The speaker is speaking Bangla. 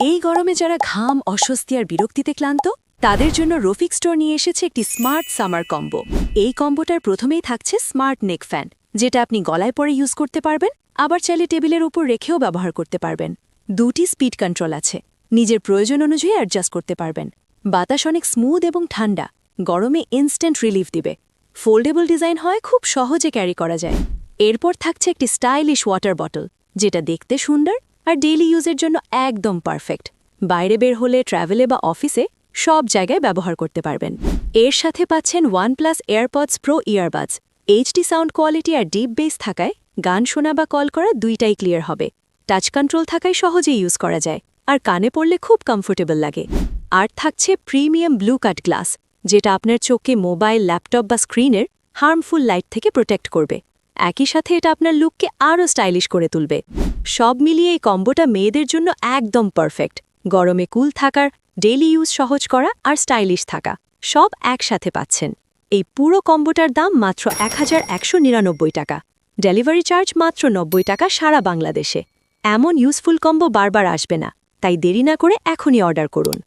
এই গরমে যারা ঘাম অস্বস্তি আর বিরক্তিতে ক্লান্ত তাদের জন্য রফিক স্টোর নিয়ে এসেছে একটি স্মার্ট সামার কম্বো। এই কম্বোটার প্রথমেই থাকছে স্মার্ট নেক ফ্যান, যেটা আপনি গলায় পরে ইউজ করতে পারবেন, আবার চাইলে টেবিলের উপর রেখেও ব্যবহার করতে পারবেন। 2টি স্পিড কন্ট্রোল আছে, নিজের প্রয়োজন অনুযায়ী অ্যাডজাস্ট করতে পারবেন। বাতাস অনেক স্মুথ এবং ঠান্ডা, গরমে ইনস্ট্যান্ট রিলিফ দিবে। ফোল্ডেবল ডিজাইন হয়, খুব সহজে ক্যারি করা যায়। এরপর থাকছে একটি স্টাইলিশ ওয়াটার বটল, যেটা দেখতে সুন্দর আর ডেইলি ইউজের জন্য একদম পারফেক্ট। বাইরে বের হলে, ট্রাভেলে বা অফিসে সব জায়গায় ব্যবহার করতে পারবেন। এর সাথে পাচ্ছেন OnePlus AirPods Pro earbuds. HD sound quality আর ডিপ বেস থাকায় গান শোনা বা কল করা দুইটাই ক্লিয়ার হবে। টাচ কন্ট্রোল থাকায় সহজেই ইউজ করা যায়, আর কানে পড়লে খুব কমফোর্টেবল লাগে। আর থাকছে প্রিমিয়াম ব্লু কাট গ্লাস, যেটা আপনার চোখকে মোবাইল, ল্যাপটপ বা স্ক্রিনের হার্মফুল লাইট থেকে প্রোটেক্ট করবে। একই সাথে এটা আপনার লুককে আরও স্টাইলিশ করে তুলবে। সব মিলিয়ে এই কম্বোটা মেয়েদের জন্য একদম পারফেক্ট। গরমে কুল থাকার, ডেইলি ইউজ সহজ করা আর স্টাইলিশ থাকা সব একসাথে পাচ্ছেন। এই পুরো কম্বোটার দাম মাত্র 1199 টাকা। ডেলিভারি চার্জ মাত্র 90 টাকা সারা বাংলাদেশে। এমন ইউজফুল কম্বো বারবার আসবে না, তাই দেরি না করে এখনই অর্ডার করুন।